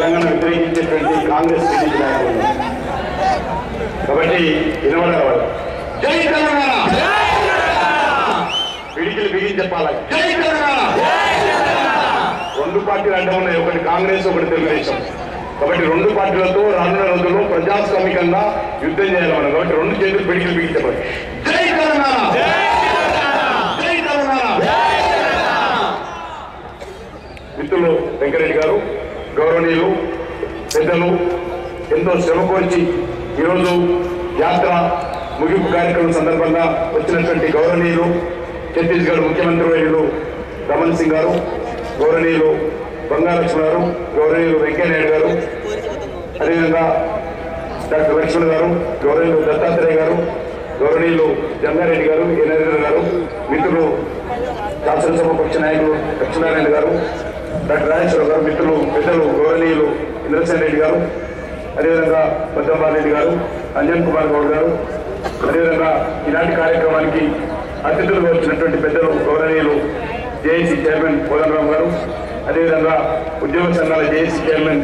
Telangana వ్యతిరేకించేటువంటి Congress TDP నాయకులు. కాబట్టి వినవడేవాడు జై తెలంగాణ పిడికిలు బిగి చెప్పాలి. జై తెలంగాణ. రెండు పార్టీలు అడ్డం ఉన్నాయి, ఒకటి కాంగ్రెస్ ఒకటి తెలుగుదేశం. కాబట్టి రెండు పార్టీలతో రానున్న రోజుల్లో ప్రజాస్వామికంగా యుద్ధం చేయాలి మనం. కాబట్టి రెండు చేతులు పిడికిలు బిగి చెప్పాలి. జై తెలంగాణ. జై తెలంగాణ. మిత్రులు వెంకరెడ్డి గారు, గౌరవనీయులు పెద్దలు ఎంతో శ్రమ కోర్చి ఈరోజు యాత్ర ముగింపు కార్యక్రమం సందర్భంగా వచ్చినటువంటి గౌరవనీయులు ఛత్తీస్గఢ్ ముఖ్యమంత్రి వర్యులు రమణ్ సింగ్ గారు, గౌరవనీయులు బంగాలక్ష్మి గారు, గౌరవనీయులు వెంకయ్యనాయుడు గారు, అదేవిధంగా డాక్టర్ లక్ష్మణ్ గారు, గౌరవనీయులు దత్తాత్రేయ గారు, గౌరవనీయులు జంగారెడ్డి గారు, నరేంద్ర గారు, మిత్రులు శాసనసభ పక్ష నాయకులు లక్ష్మీనారాయణ గారు, డాక్టర్ రాజేశ్వరరావు గారు, మిత్రులు పెద్దలు గౌరవనీయులు ఇంద్రసేన్ రెడ్డి గారు, అదేవిధంగా పద్మబారెడ్డి గారు, అంజన్ కుమార్ గౌడ్ గారు, అదేవిధంగా ఈనాటి కార్యక్రమానికి అతిథులుగా వచ్చినటువంటి పెద్దలు గౌరవనీయులు జేఏసీ చైర్మన్ కోదండరామ్ గారు, అదేవిధంగా ఉద్యోగ సంఘాల జేఏసీ చైర్మన్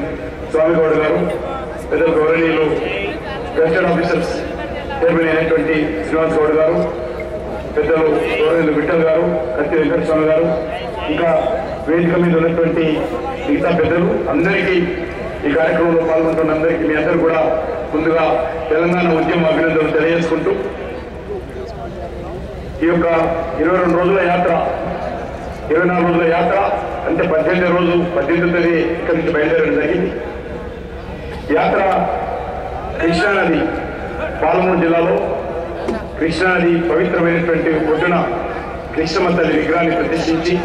స్వామిగౌడ్ గారు, పెద్దలు గౌరవనీయులు గెస్టెడ్ ఆఫీసర్స్ చైర్మన్ అయినటువంటి శ్రీనివాస్ గౌడ్ గారు, పెద్దలు గౌరవనీయులు విఠల్ గారు, కత్తి వెంకటస్వామి గారు, ఇంకా వేదిక మీద ఉన్నటువంటి మిగతా పెద్దలు అందరికీ, ఈ కార్యక్రమంలో పాల్గొంటున్న అందరికీ మీ అందరూ కూడా ముందుగా తెలంగాణ ఉద్యమ అభినందనలు తెలియజేసుకుంటూ ఈ యొక్క 22 రోజుల యాత్ర, 24 రోజుల యాత్ర అంటే 18వ రోజు 18వ తేదీ ఇక్కడి నుంచి బయలుదేరడం జరిగింది. యాత్ర కృష్ణానది పాలమూరు జిల్లాలో కృష్ణానది పవిత్రమైనటువంటి ఒడ్డున కృష్ణమ్మ తల్లి విగ్రహాన్ని ప్రతిష్ఠించి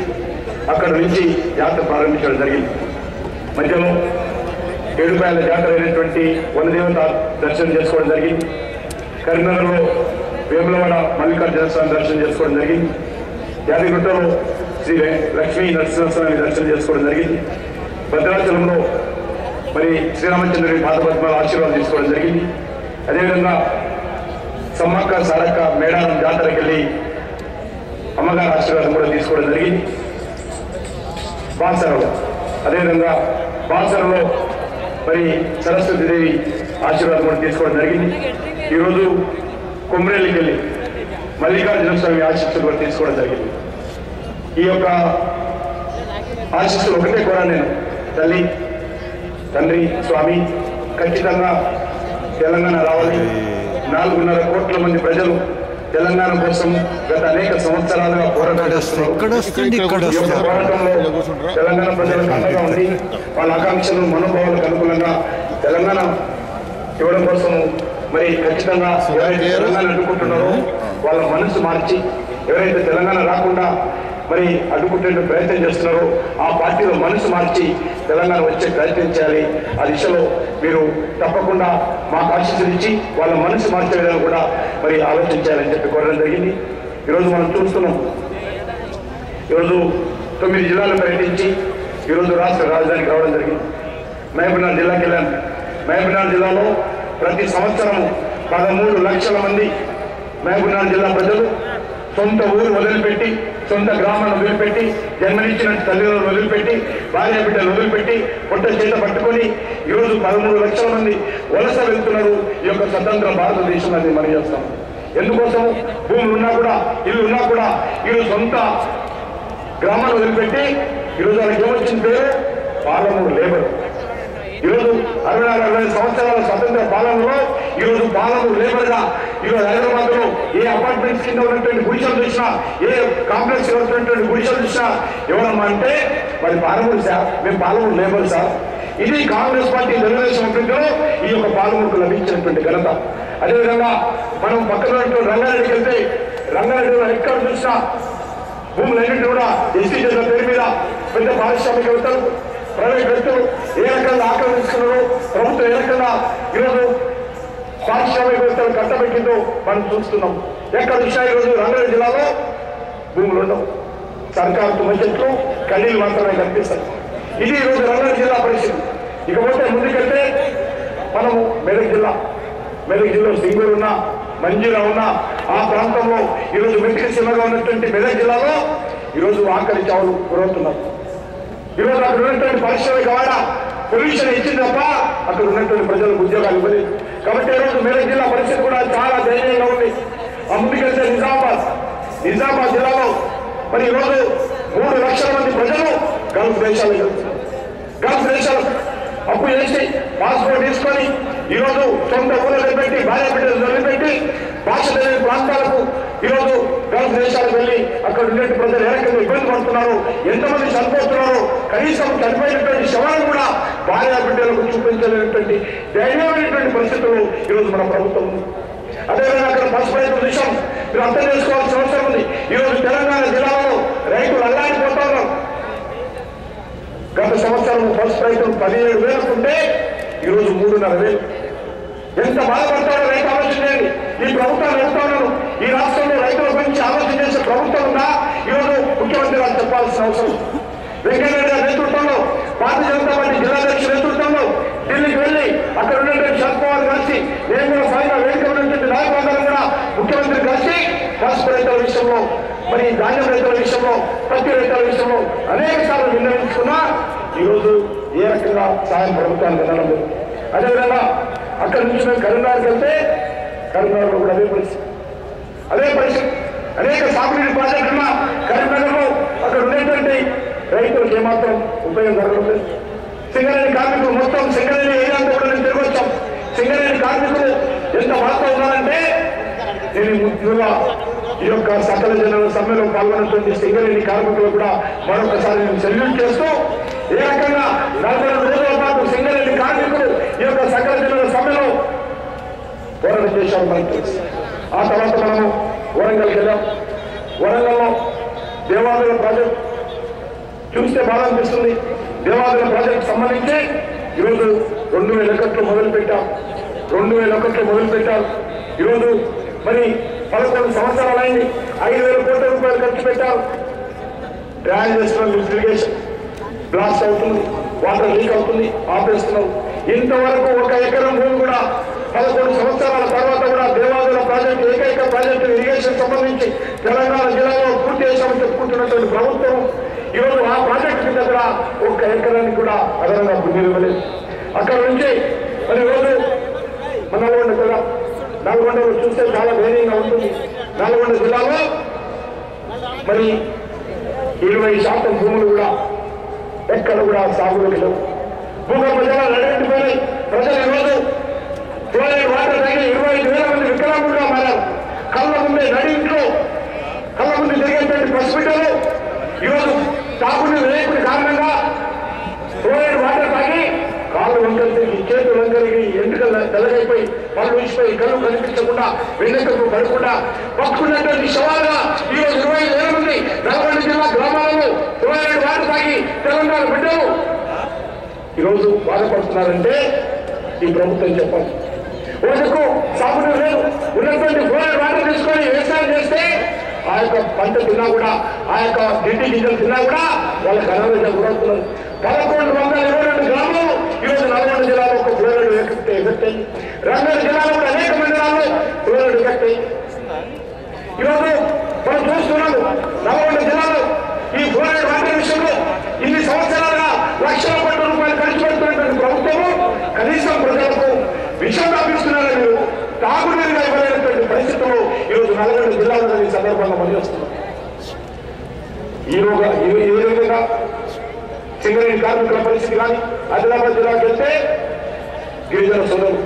అక్కడ నుంచి యాత్ర ప్రారంభించడం జరిగింది. మధ్యలో ఏడుపాయల జాతర అయినటువంటి వనదేవత దర్శనం చేసుకోవడం జరిగింది. కరీంనగర్లో వేములవాడ మల్లికార్జున స్వామి దర్శనం చేసుకోవడం జరిగింది. యాదగిరిగుట్టలో శ్రీ లక్ష్మీ నరసింహస్వామి దర్శనం చేసుకోవడం జరిగింది. భద్రాచలంలో మరి శ్రీరామచంద్రుడి పాదపద్మాల ఆశీర్వాదం తీసుకోవడం జరిగింది. అదేవిధంగా సమ్మక్క సారక్క మేడారం జాతరకి వెళ్ళి అమ్మగారి ఆశీర్వాదం కూడా తీసుకోవడం జరిగింది. బాసరలో అదేవిధంగా బాసరలో మరి సరస్వతీదేవి ఆశీర్వాదం కూడా తీసుకోవడం జరిగింది. ఈరోజు కొమ్రెల్లికి వెళ్ళి మల్లికార్జున స్వామి ఆశీస్సులు కూడా తీసుకోవడం జరిగింది. ఈ యొక్క ఆశీస్సులు ఒకటే కూడా నేను తల్లి తండ్రి స్వామి ఖచ్చితంగా తెలంగాణ రావాలి. 4.5 కోట్ల మంది ప్రజలు తెలంగాణ కోసం గత అనేక సంవత్సరాలుగా పోరాటం చేస్తున్నారు. పోరాటంలో తెలంగాణ ప్రజలకు అండగా ఉండి వాళ్ళ ఆకాంక్షలు మనోభావాలకు అనుకూలంగా తెలంగాణ ఇవ్వడం కోసం మరి ఖచ్చితంగా ఎవరైతే తెలంగాణ అడ్డుకుంటున్నారో వాళ్ళ మనసు మార్చి ఎవరైతే తెలంగాణ రాకుండా మరి అడ్డుకుంటే ప్రయత్నం చేస్తున్నారో ఆ పార్టీలో మనసు మార్చి తెలంగాణ వచ్చే ప్రయత్నం చేయాలి. ఆ దిశలో మీరు తప్పకుండా మాకు ఆశీస్సులు ఇచ్చి వాళ్ళ మనసు మార్చే విధంగా కూడా మరి ఆలోచించాలని చెప్పి కోరడం జరిగింది. ఈరోజు మనం చూస్తున్నాం, ఈరోజు 9 జిల్లాలు పర్యటించి ఈరోజు రాష్ట్ర రాజధానికి రావడం జరిగింది. మహబూబ్నగర్ జిల్లాకి వెళ్ళాను. మహబూబ్నగర్ జిల్లాలో ప్రతి సంవత్సరం 13 లక్షల మంది మహబూబ్నగర్ జిల్లా ప్రజలు సొంత ఊరు వదిలిపెట్టి, సొంత గ్రామాన్ని వదిలిపెట్టి, జన్మనిచ్చిన తల్లిదండ్రులు వదిలిపెట్టి, భార్య బిడ్డలు వదిలిపెట్టి, పొట్ట చేత పట్టుకొని ఈరోజు 13 లక్షల మంది వలస వెళ్తున్నారు ఈ యొక్క స్వతంత్ర భారతదేశం అని మనం చేస్తాం. ఎందుకోసం? భూములు ఉన్నా కూడా, ఇల్లు ఉన్నా కూడా ఈరోజు సొంత గ్రామాన్ని వదిలిపెట్టి ఈరోజు వాళ్ళకి ఏమొచ్చిన పేరు పాలమూరు లేబర్. ఈరోజు 64-65 సంవత్సరాల స్వతంత్ర పాలనలో ఈరోజు పాలమూరు లేబర్ గా ఈరోజు హైదరాబాద్ లో ఏ అపార్ట్మెంట్స్ కింద ఉన్నటువంటి గుడిసెలు చూసినా, ఏ కాంప్లెక్స్ ఉన్నటువంటి గుడిసెలు చూసినా ఎవరమ్మా అంటే మరి పాలమూరు సార్, మేము పాలమూరు లేబర్ సార్. ఇది కాంగ్రెస్ పార్టీ తెలుగుదేశం అభివృద్ధిలో ఈ యొక్క పాలమూరుకు లభించినటువంటి ఘనత. అదేవిధంగా మనం పక్కన రంగారెడ్డికి వెళ్తే రంగారెడ్డిలో ఎక్కడ చూసినా భూములన్నింటి కూడా ఎస్టీ జగన్ పేరు మీద పెద్ద పారిశ్రామికవేత్తలు, ప్రైవేట్ వ్యక్తులు ఏ రకంగా ఆక్రమించుకున్నారో, ప్రభుత్వం ఏ రకంగా ఈరోజు పారిశ్రామికవేత్తలు కట్టబెట్టిందో మనం చూస్తున్నాం. ఎక్కడ చూసినా ఈరోజు రంగారెడ్డి జిల్లాలో భూములు ఉండవు, సర్కారు తుమ్మ చెట్లు కన్నీళ్ళు మాత్రమే కనిపిస్తాయి. ఇది ఈరోజు రంగారెడ్డి జిల్లా పరిస్థితి. ఇకపోతే ముందుకెళ్తే మనము మెదక్ జిల్లా సింగూరు ఉన్న, మంజీరా ఉన్న ఆ ప్రాంతంలో ఈరోజు మెట్రిక్ సీమగా ఉన్నటువంటి మెదక్ జిల్లాలో ఈరోజు ఆకలి చావులు గురవుతున్నారు. ఈరోజు అక్కడ ఉన్నటువంటి పారిశ్రామిక వాడ పొల్యూషన్ ఇచ్చింది తప్ప అక్కడ ఉన్నటువంటి ప్రజలకు ఉద్యోగాలు ఇవ్వలేదు. కాబట్టి ఈరోజు మెదక్ జిల్లా పరిస్థితి కూడా చాలా దయనీయంగా ఉంది. ముందుకెళ్తే నిజామాబాద్ జిల్లాలో మరి ఈరోజు 3 లక్షల మంది ప్రజలు గల్ఫ్ దేశాలు అప్పు చేసి పాస్పోర్ట్ తీసుకొని ఈరోజు సొంత ఊళ్ళని పెట్టి భార్య బిడ్డలు వదిలిపెట్టి భాష తెలియని ప్రాంతాలకు ఈరోజు గల్ఫ్ దేశాలకు వెళ్ళి అక్కడ ఉన్నటువంటి ప్రజలు ఏ రకంగా ఇబ్బంది పడుతున్నారు, ఎంతమంది చనిపోతున్నారు, కనీసం చనిపోయినటువంటి శవాలను కూడా భార్య బిడ్డలకు చూపించలేనటువంటి దయనీయమైనటువంటి పరిస్థితులు ఈరోజు మన ప్రభుత్వం ఉంది. అదేవిధంగా అక్కడ పసుపు రైతుల విషయం మీరు అర్థం చేసుకోవాల్సిన అవసరం ఉంది. ఈరోజు తెలంగాణ జిల్లాలో రైతులు అల్లాడిపోతున్నారు. గత సంవత్సరం పసుపు రైతులు 17,000 ఉంటే ఈరోజు 3,500. ఎంత బాధపడతారో రైతు ఆలోచించండి. ఈ ప్రభుత్వాన్ని అడుగుతున్నాను, ఈ రాష్ట్రంలో రైతుల గురించి ఆలోచన చేసే ప్రభుత్వం ఉందా? ఈరోజు ముఖ్యమంత్రి గారు చెప్పాల్సిన అవసరం. వెంకయ్యనాయుడు గారి నేతృత్వంలో, భారతీయ జనతా పార్టీ జిల్లాధ్యక్షుల నేతృత్వంలో ఢిల్లీకి వెళ్ళి అక్కడ ఉన్నటువంటి శరద్ పవార్ కలిసి నేను కూడా స్వయంగా వేదిక ఉన్నటువంటి నాయకులందరూ కూడా ముఖ్యమంత్రి కలిసి పసుపు రైతుల విషయంలో, మరి ధాన్యం రైతుల విషయంలో, పత్తి రైతుల విషయంలో అనేక సార్లు విన్నవించుకున్నా ఈరోజు ఏ రకంగా సాయం ప్రభుత్వానికి అందడం లేదు. అదేవిధంగా అక్కడి నుంచి మేము కరీంనగర్కి వెళ్తే కరీంనగర్లో కూడా అదే పరిస్థితి అనేక సాగునీటి ప్రాజెక్టున్న కరీంనగర్లో అక్కడ ఉండేటువంటి రైతులకు ఏమాత్రం ఉపయోగం జరగలేదు. సింగరేణి కార్మికులు మొత్తం సింగరేణి ఏరియా అంతా కూడా నేను తిరిగి వచ్చాం. సింగరేణి కార్మికులు ఎంత బాధ ఉన్నారంటే నేను ముందుగా ఈ యొక్క సకల జనుల సమ్మెలో పాల్గొన్నటువంటి సింగరేణి కార్మికులు కూడా మరొకసారి నేను సెల్యూట్ చేస్తూ ఏ రకంగా 42 రోజుల పాటు సింగరేణి కార్మికులు ఈ యొక్క సకల జనుల సమ్మెలో పోరాటం చేశారు మనకు తెలుసు. ఆ తర్వాత మనము వరంగల్కి వెళ్ళాం. వరంగల్లో దేవాలయ ప్రాజెక్ట్ చూస్తే బాధ అనిపిస్తుంది. దేవాలయ ప్రాజెక్ట్ సంబంధించి ఈరోజు 2001 మొదలుపెట్టాం. 2001 మొదలుపెట్టారు. ఈరోజు మరి 11 సంవత్సరాలు అయింది. 5,000 కోట్ల రూపాయలు ఖర్చు పెట్టారు. ట్రాన్స్మిషన్ ఇరిగేషన్ బ్లాస్ట్ అవుతుంది, వాటర్ లీక్ అవుతుంది, ఆపేస్తున్నారు. ఇంతవరకు 1 ఎకరం భూమి కూడా 11 సంవత్సరాల తర్వాత కూడా దేవాలయ ప్రాజెక్టు ఏకైక ప్రాజెక్టు ఇరిగేషన్ సంబంధించి తెలంగాణ జిల్లాలో పూర్తి చేశామని చెప్పుకుంటున్నటువంటి ప్రభుత్వం ఈరోజు ఆ ప్రాజెక్టు దగ్గర 1 ఎకరానికి కూడా అదనంగా భూమి ఇవ్వలేదు. అక్కడ నుంచి మరి రోజు మన నల్గొండలో చూస్తే చాలా ధైర్యంగా ఉంటుంది. నల్గొండ జిల్లాలో మరి 20% భూములు కూడా ఎక్కడ కూడా సాగులోకి లేవు. భూగర్భ జలాలు నడిపిపోయినాయి. ప్రజలు ఈరోజు ఫ్లోరైడ్ వాటర్ తాగి 25,000 మంది వికలాంగులుగా మారారు. కళ్ళ ముందే నడింట్లో కళ్ళ ముందు జరిగేటువంటి పసిబిడ్డలు ఈరోజు తాగుని లేకుని కారణంగా ఫ్లోరైడ్ వాటర్ తాగి కాళ్ళు వంకలు తిరిగి, చేతులు వంకలిగి, ఎంటుకలు తెల్లగైపోయి, పళ్ళు విసిపోయి, కళ్ళు కనిపించకుండా, వెన్నెక్కకు పడకుండా పట్టుకున్నటువంటి శవాలుగా ఈరోజు 25,000 మంది నల్గొండ జిల్లా గ్రామాలలో ఫ్లోరైడ్ వాటర్ తాగి తెలంగాణ బిడ్డలు ఈరోజు బాధపడుతున్నారంటే ఈ ప్రభుత్వం చెప్పాలి. రోజుకు సాగునీరు లేదు. ఉన్నటువంటి ఫ్లోరైడ్ వాటర్ తీసుకొని వ్యవసాయం చేస్తే ఆ యొక్క పంట తిన్నా కూడా, ఆ యొక్క గిడ్డి గింజలు తిన్నా కూడా వాళ్ళకి అనారోగ్యం గురవుతున్నారు. 1122 గ్రామాలు ఈరోజు నల్గొండ జిల్లాలో ఒక ఫ్లోరైడ్ ఎఫెక్ట్ అయింది. రంగారెడ్డి జిల్లాలో కూడా అనేక మండలాల్లో ఫ్లోరైడ్ ఎఫెక్ట్ అయింది. ఈరోజు మనం చూస్తున్నాము నల్గొండ జిల్లాలో ఈ ఫ్లోరైడ్ వాటర్ విషయంలో ఇన్ని సంవత్సరాలుగా లక్షల కోట్ల రూపాయలు ఖర్చు పెడుతున్నటువంటి ప్రభుత్వము కనీసం ప్రజలకు విషయం వ్యాపిస్తున్నారని మీరు తాగునీరుగా ఇవ్వలేనటువంటి పరిస్థితుల్లో ఈరోజు నల్గొండ జిల్లాలో ఈ సందర్భంగా పనిచేస్తున్నారు. ఈ విధంగా సింగరేణి కార్మికుల పరిస్థితి కానీ ఆదిలాబాద్ జిల్లాకి వెళ్తే గిరిజన సోదరులు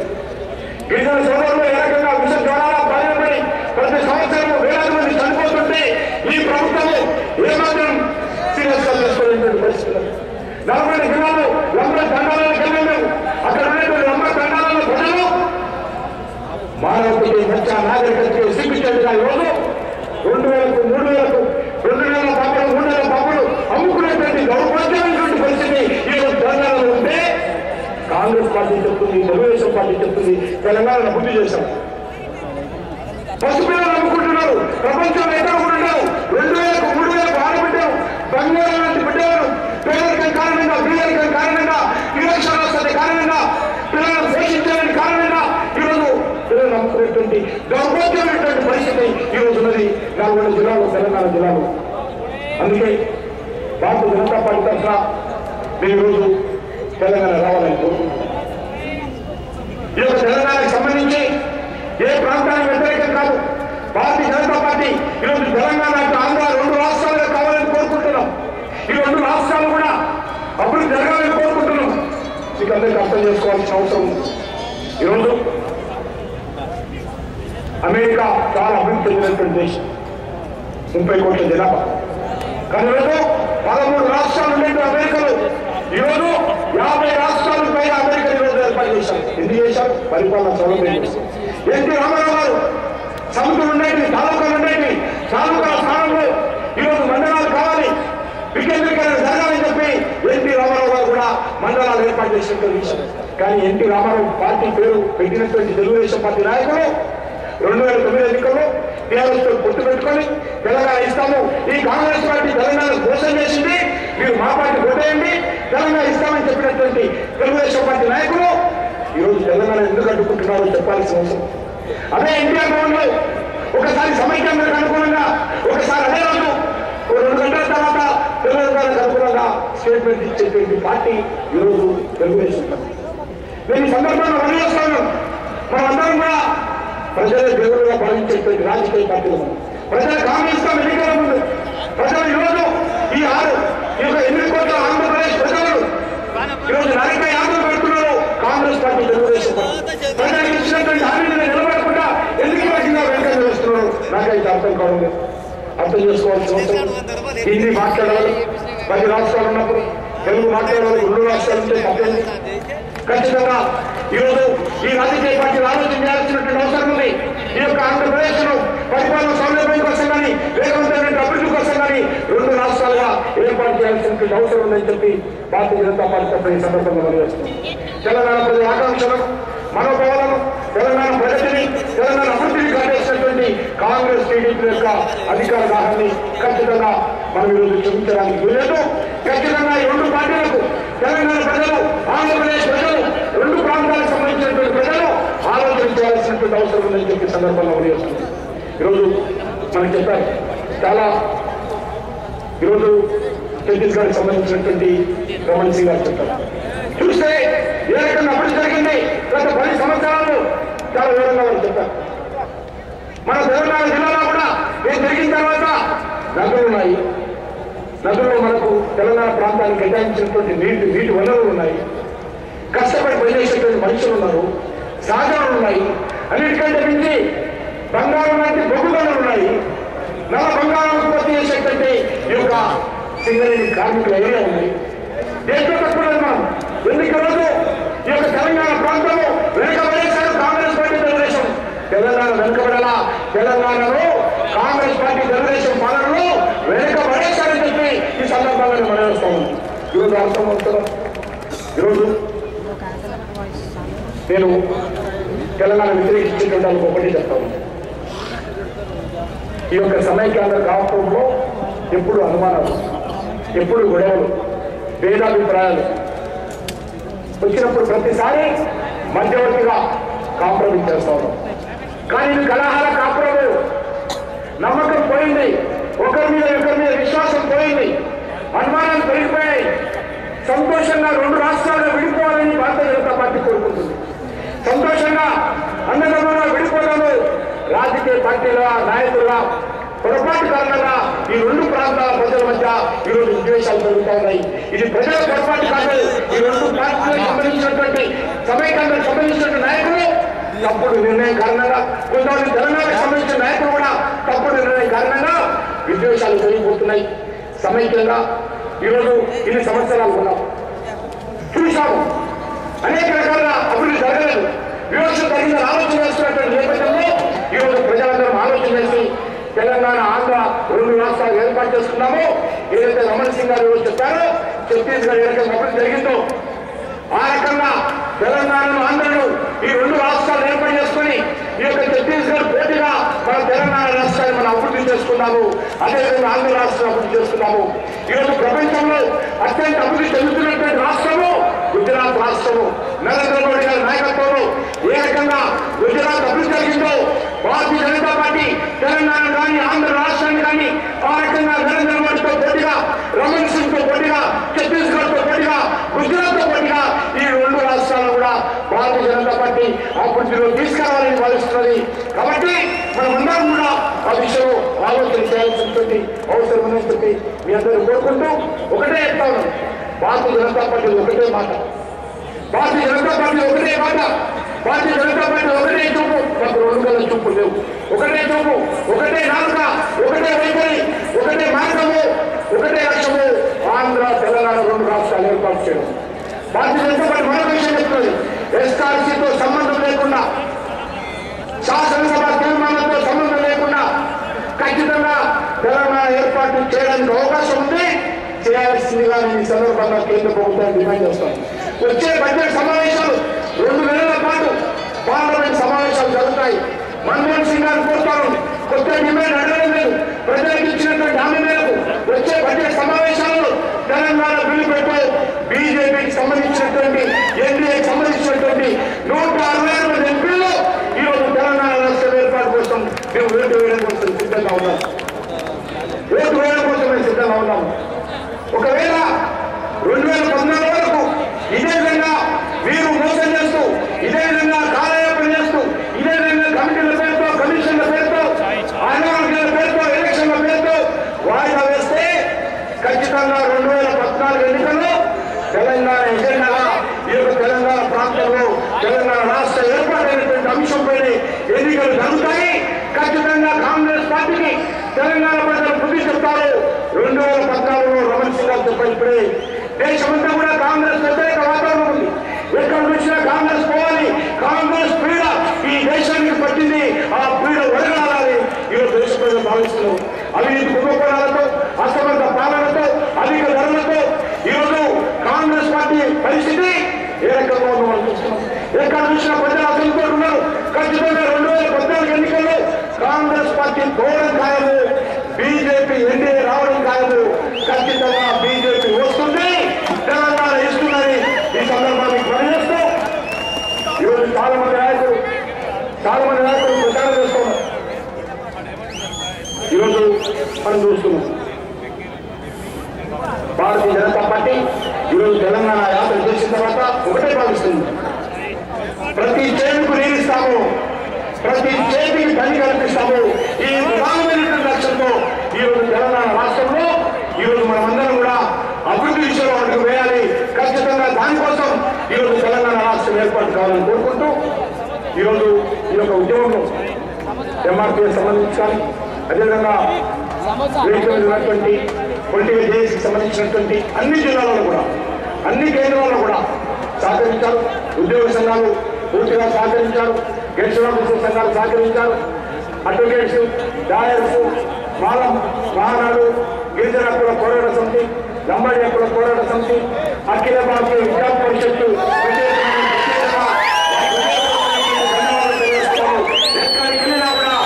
ఏ రకంగా విష జ్వరాల బారినపడి ప్రతి సంవత్సరం వేలాది మంది చనిపోతుంటే ఈ ప్రభుత్వము ఏమాత్రం సీరియస్ గా చేసుకోలేటువంటి పరిస్థితులు. నల్గొండ జిల్లాలో లంబర్ తండాలకు వెళ్ళాము. అక్కడ ఉన్నటువంటి లంబర్ తండాలలో ప్రజలు మానవతకి మధ్య నాగరికతకి సిగ్గుచేటుగా ఈరోజు 2,000కు 3,000కు 2,000 పాపలు 3,000 పాపలు అమ్ముకునేటువంటి దౌర్భాగ్యమైనటువంటి పరిస్థితి ఈరోజు తెలంగాణలో ఉంటే కాంగ్రెస్ పార్టీ చెప్తుంది, తెలుగుదేశం పార్టీ చెప్తుంది తెలంగాణను అభివృద్ధి చేశాం. పసిపిల్లలు అమ్ముకుంటున్నారు. ప్రపంచంలో ఎక్కడ ఉంటున్నారు? 2,000కు 3,000కు ఆడబిడ్డలు బంగారం లాంటి బిడ్డలను పేదరికం కారణంగా, బీదరికం కారణంగా, నిరక్షరాస్యత కారణంగా, పిల్లలను పోషించలేని కారణంగా ఈరోజు పిల్లలు అమ్ముకునేటువంటి దౌర్భాగ్యమైనటువంటి పరిస్థితి ఈరోజు ఉన్నది నల్గొండ జిల్లాలో, తెలంగాణ జిల్లాలో. అందుకే భారతీయ జనతా పార్టీ తరఫున మేము ఈరోజు తెలంగాణ రావాలని కోరుకుంటున్నాం. ఈ యొక్క తెలంగాణకు సంబంధించి ఏ ప్రాంతానికి వ్యతిరేకం కాదు. భారతీయ జనతా పార్టీ ఈరోజు తెలంగాణకు ఆంధ్ర 2 రాష్ట్రాలుగా కావాలని కోరుకుంటున్నాం. ఈ 2 రాష్ట్రాలు కూడా అభివృద్ధి జరగాలని కోరుకుంటున్నాం. మీకు అందరికీ అర్థం చేసుకోవాల్సిన అవసరం ఉంది. ఈరోజు అమెరికా చాలా అభివృద్ధి చెందినటువంటి దేశం, 30 కోట్ల జనాభా. కానీ ఈరోజు 13 రాష్ట్రాలు ఉండేవి అమెరికాలో. ఈరోజు 50 రాష్ట్రాల పైన అమెరికా ఈరోజు ఏర్పాటు చేశారు. ఎందుకు చేశారు? పరిపాలన సౌలభ్యం. ఎన్టీ రామారావు గారు సముద్రం ఉండేవి, తాలూకాలు ఉండేవి, తాలూకాల స్థానంలో ఈరోజు మండలాలు కావాలి, వికేంద్రీకరణ జరగాలని చెప్పి ఎన్టీ రామారావు గారు కూడా మండలాలు ఏర్పాటు చేసినటువంటి విషయం. కానీ ఎన్టీ రామారావు పార్టీ పేరు పెట్టినటువంటి తెలుగుదేశం పార్టీ నాయకులు 2009 ఎన్నికల్లో టీఆర్ఎస్ తో పొత్తు పెట్టుకొని తెలంగాణ ఇస్తాము, ఈ కాంగ్రెస్ పార్టీ తెలంగాణ మోసం చేసింది, మీరు మా పార్టీ ఓటేయండి, తెలంగాణ ఇస్తామని చెప్పినటువంటి తెలుగుదేశం పార్టీ నాయకులు ఈరోజు తెలంగాణ ఎందుకు అడ్డుకుంటున్నారో చెప్పాల్సిన అవసరం. అదే ఎన్టీఆర్ భవన్ లో ఒకసారి సమైక్యాంధ్రకు అనుకూలంగా, ఒకసారి అదే రోజు 2 గంటల తర్వాత తెలంగాణకు అనుకూలంగా స్టేట్మెంట్ ఇచ్చేటువంటి పార్టీ ఈరోజు తెలుగుదేశం పార్టీ. నేను ఈ సందర్భంగా వదిలేస్తాను, మనమందరం కూడా ప్రజల దేవుడుగా భావించేటువంటి రాజకీయ పార్టీలు మనం. ప్రజలు కాంగ్రెస్ ఎన్నికల ముందు ప్రజలు ఈరోజు ఈ 8 కోట్ల ఆంధ్రప్రదేశ్ ప్రజలు ఈరోజు నరక యాత్ర పెడుతున్నారు కాంగ్రెస్ పార్టీ తెలుగుదేశం పార్టీ. ప్రజలకు ఇచ్చినటువంటి హామీని నిలబడకుండా ఎందుకు వెంకట చేస్తున్నారు నాకైతే అర్థం కావాలి. అర్థం చేసుకోవాల్సిన అవసరం. హిందీ మాట్లాడాలి 10 రాష్ట్రాలు ఉన్నప్పుడు, తెలుగు మాట్లాడాలి 2 రాష్ట్రాలు ఉంటే తప్పేది. ఖచ్చితంగా ఈరోజు ఈ రాజకీయ పార్టీలు ఆలోచన చేయాల్సినటువంటి అవసరం ఉంది. ఈ యొక్క ఆంధ్రప్రదేశ్ ను పరిపాలన సౌలభ్యం కోసం కానీ, వేగవంతమైన అభివృద్ధి కోసం కానీ 2 రాష్ట్రాలుగా ఏర్పాటు చేయాల్సినటువంటి అవసరం ఉందని చెప్పి భారతీయ జనతా పార్టీ తప్ప ఈ సందర్భంగా తెలియజేస్తుంది. తెలంగాణ ప్రజల ఆకాంక్షలను, మనోభావాలను, తెలంగాణ ప్రగతిని, తెలంగాణ అభివృద్ధిని కాటేసినటువంటి కాంగ్రెస్ టీడీపీ యొక్క అధికార దాహాన్ని ఖచ్చితంగా మనం ఈరోజు చూపించడానికి వీలేదు. ఖచ్చితంగా ఈ 2 పార్టీలకు తెలంగాణ ప్రజలు, ఆంధ్రప్రదేశ్ ప్రజలు, 2 ప్రాంతాలకు సంబంధించినటువంటి ప్రజలు ఆలోచన చేయాల్సినటువంటి అవసరం ఉందని చెప్పి సందర్భంగా తెలియజేస్తుంది. ఈరోజు మనకి చెప్పారు చాలా. ఈరోజు ఛత్తీస్గఢ్కి సంబంధించినటువంటి రమణ్ సింగ్ గారు చెప్పారు. చూస్తే ఏ రకంగా అభివృద్ధి జరిగింది గత 10 సంవత్సరాలు చాలా వివరంగా వారు చెప్పారు. మన తెలంగాణ జిల్లాలో కూడా నేను తిరిగిన తర్వాత నదులు ఉన్నాయి. నదుల్లో మనకు తెలంగాణ ప్రాంతానికి కేటాయించినటువంటి నీటి వనరులు ఉన్నాయి. కష్టపడి పనిచేసేటువంటి మనుషులు ఉన్నారు, సాధనాలు ఉన్నాయి. అన్నిటికంటే మించి బంగారం లాంటి బొగ్గుగనులు ఉన్నాయి. నల్ల బంగారం ఉత్పత్తి చేసేటువంటి ఈ యొక్క సింగరేణి కార్మికుల ఏరియా ఉంది. దేశంలో తక్కువ మనం ఎందుకు రోజు ఈ యొక్క తెలంగాణ ప్రాంతంలో వెనుకబడేశారు కాంగ్రెస్ పార్టీ తెలుగుదేశం. తెలంగాణ వెనుకబడలా, తెలంగాణలో కాంగ్రెస్ పార్టీ తెలుగుదేశం పాలనలో వెనుకబడేశారని చెప్పి ఈ సందర్భంగా మనం వేస్తాము. ఈరోజు అర్థమవుతున్నాం. ఈరోజు నేను తెలంగాణ వ్యతిరేకించేటువంటి ఒకటి చెప్తాను. ఈ యొక్క సమైక్యాంధ్ర రాష్ట్రంలో ఎప్పుడు అనుమానాలు, ఎప్పుడు గొడవలు, భేదాభిప్రాయాలు వచ్చినప్పుడు ప్రతిసారి మధ్యవర్తిగా కాంప్రమైజ్ చేస్తా ఉన్నాం. కానీ ఇది కలహాల కాంప్రమైజ్. నమ్మకం పోయింది, ఒకరి మీద విశ్వాసం పోయింది, అనుమానాలు పెరిగిపోయాయి. సంతోషంగా 2 రాష్ట్రాలుగా విడిపోవాలని భారతీయ జనతా పార్టీ కోరుకుంటుంది. సంతోషంగా అన్నదమ్ములుగా విడిపోవడము రాజకీయ పార్టీల నాయకులుగా పొరపాటు కారణంగా ఈ 2 ప్రాంతాల ప్రజల మధ్య ఈరోజు విద్వేషాలు జరుగుతూ ఉన్నాయి. ఇది ప్రజల పొరపాటు కాదు. ఈ 2 పార్టీలకు సంబంధించినటువంటి సమైక్యాంధ్రకు సంబంధించినటువంటి నాయకులు తప్పుడు నిర్ణయం కారణంగా, కొంతమంది తెలంగాణకు సంబంధించిన నాయకులు కూడా తప్పుడు నిర్ణయం కారణంగా విద్వేషాలు పెరిగిపోతున్నాయి. సమైక్యంగా ఈరోజు ఇన్ని సంవత్సరాలు ఉన్నాం, చూశాము. అనేక రకాల అభివృద్ధి జరగలేదు, వివక్ష జరిగిందని ఆలోచన చేస్తున్నటువంటి నేపథ్యంలో ఈరోజు ప్రజలందరం ఆలోచన చేసి తెలంగాణ, ఆంధ్ర 2 రాష్ట్రాలు ఏర్పాటు చేసుకున్నామో, ఏదైతే రమణ్ సింగ్ గారు చెప్పారో ఛత్తీస్గఢ్ ఏ రకంగా అభివృద్ధి జరిగిందో ఆ రకంగా తెలంగాణను, ఆంధ్రను ఈ 2 రాష్ట్రాలు ఏర్పాటు చేసుకుని ఈ యొక్క ఛత్తీస్గఢ్ పోటీగా మన తెలంగాణ రాష్ట్రాన్ని మనం అభివృద్ధి చేసుకున్నాము. అదేవిధంగా ఆంధ్ర రాష్ట్రం అభివృద్ధి చేసుకున్నాము. ఈరోజు ప్రపంచంలో అత్యంత అభివృద్ధి చెందుతున్నటువంటి రాష్ట్రము గుజరాత్ రాష్ట్రము. నరేంద్ర మోడీ గారి నాయకత్వంలో ఏ రకంగా గుజరాత్ అభివృద్ధి జరిగిందో భారతీయ జనతా పార్టీ తెలంగాణ కానీ, ఆంధ్ర రాష్ట్రాన్ని కానీ ఆ రకంగా నరేంద్ర మోడీతో పోటీగా, రమణ్ సింగ్ తో పోటీగా, ఛత్తీస్గఢ్ తో పోటీగా, గుజరాత్ తో పోటీగా అభివృద్ధిలో తీసుకురావాలని భావిస్తున్నది. కాబట్టి మనమందరం కూడా ఆ విషయంలో ఆలోచన చేయాల్సినటువంటి అవసరం ఉన్నటువంటి మీ అందరూ కోరుకుంటూ ఒకటే చెప్తా ఉన్నాం, భారతీయ జనతా పార్టీ ఒకటే మాట, భారతీయ జనతా పార్టీ ఒకటే మాట, భారతీయ జనతా పార్టీ ఒకటే చూపు, మాకు రెండు గల చూపు లేవు. ఒకటే చూపు, ఒకటే నాలుక, ఒకటే వైఖరి, ఒకటే మార్గము, ఒకటే లక్ష్యము, ఆంధ్ర తెలంగాణ రెండు రాష్ట్రాలు ఏర్పాటు చేయడం. భారతీయ జనతా పార్టీ మరొక విషయం చెప్తున్నది, ఎస్ఆర్సీతో సంబంధం లేకుండా, శాసనసభ తీర్మానంతో సంబంధం లేకుండా ఖచ్చితంగా తెలంగాణ ఏర్పాటు చేయడానికి అవకాశం ఉంది, చేయాల్సిందిగా నేను ఈ సందర్భంగా కేంద్ర ప్రభుత్వాన్ని డిమాండ్ చేస్తాను. వచ్చే బడ్జెట్ సమావేశాలు 2 నెలల పాటు పార్లమెంట్ సమావేశాలు జరుగుతాయి. మన్మోహన్ సింగ్ గారు కోరుతాను, కొత్త డిమాండ్ అడగడం లేదు, ప్రజలకు ఇచ్చినటువంటి హామీ మేరకు వచ్చే బడ్జెట్ సమావేశాలలో తెలంగాణ బిల్లు పెట్టు, బీజేపీకి సంబంధించినటువంటి ఎన్డీఏకి సంబంధించినటువంటి 160 మంది ఎంపీలు ఈరోజు తెలంగాణ రాష్ట్ర ఏర్పాటు కోసం మేము ఓటు వేయడం కోసం సిద్ధంగా ఉన్నాం. ఓటు వేయడం కోసం మేము సిద్ధంగా ఉన్నాము. ఒకవేళ 2014 వరకు ఇదే విధంగా మీరు మోసం చేస్తూ, ఇదే విధంగా కాలయాపన చేస్తూ, ఇదే విధంగా కమిటీల పేరుతో, కమిషన్ల పేరుతో, అనారోగ్యాల పేరుతో, ఎలక్షన్ల పేరుతో వాయిదా వేస్తే ఖచ్చితంగా 2014 ఎన్నికల్లో తెలంగాణ ఎజెండాగా ఈ యొక్క తెలంగాణ ప్రాంతంలో తెలంగాణ రాష్ట్ర ఏర్పాటైనటువంటి అంశంపైన ఎన్నికలు జరుగుతాయి. ఖచ్చితంగా కాంగ్రెస్ పార్టీకి తెలంగాణ ప్రజలు బుద్ధి చెప్తారు. 2014లో రమణ్ సింగ్ గారు చెప్పారు, ఇప్పుడే దేశమంతా కూడా కాంగ్రెస్ వ్యతిరేక వాతావరణం ఉంది, ఎక్కడ చూసినా కాంగ్రెస్ పోవాలి, కాంగ్రెస్ పీడ ఈ దేశానికి పట్టింది, ఆ పీడ ఒడగాలని ఈరోజు దేశ ప్రజలు భావిస్తున్నారు. అవినీతి కుంభకోణాలతో, అసమర్థ పాలనతో, అధిక ధరలతో ఈరోజు కాంగ్రెస్ పార్టీ పరిస్థితి ఏ రకంగా ఉందో మనం చూస్తున్నాం. ఎక్కడ చూసినా ప్రజలు అసలుతో ఉన్నారు. ఖచ్చితంగా 2014 ఎన్నికల్లో కాంగ్రెస్ పార్టీ పోవడం ఖాయము, బీజేపీ ఎన్డీఏ రావడం ఖాయము. ఖచ్చితంగా బీజేపీ వస్తుంది, తెలంగాణ ఇస్తుందని ఈ సందర్భాన్ని పనిచేస్తూ ఈరోజు చాలా మంది నాయకులు ప్రచారం చేస్తున్నారు. ఈరోజు మనం చూస్తున్నాం, భారతీయ జనతా పార్టీ ఈరోజు తెలంగాణ యాత్ర చేసిన తర్వాత ఒకటే భావిస్తుంది, ప్రతి చేతికి నీరు ఇస్తాము, ప్రతి చేతికి పని కల్పిస్తాము. ఈ ప్రధానమైనటువంటి లక్ష్యంతో ఈరోజు తెలంగాణ రాష్ట్రంలో ఈరోజు మనమందరం కూడా అభివృద్ధి విషయంలో అడుగు వేయాలి. ఖచ్చితంగా దానికోసం ఈరోజు తెలంగాణ రాష్ట్రం ఏర్పాటు కావాలని కోరుకుంటూ ఈరోజు ఈ యొక్క ఉద్యమంలో ఎంఆర్పీఎస్ సంబంధించి కానీ, అదేవిధంగా ఉన్నటువంటి పొలిటికల్ జేఏసీకి సంబంధించినటువంటి అన్ని జిల్లాలలో కూడా, అన్ని కేంద్రాల్లో కూడా సహకరించారు. ఉద్యోగ సంఘాలు పూర్తిగా సహకరించారు, గెలిచిన సంఘాలు సహకరించారు. అడ్వకేట్స్, లాయర్స్, వాహనాలు, గిరిజన హక్కుల పోరాట సమితి, లంబాడి హక్కుల పోరాట సమితి, అఖిల భారతీయ విద్యార్థి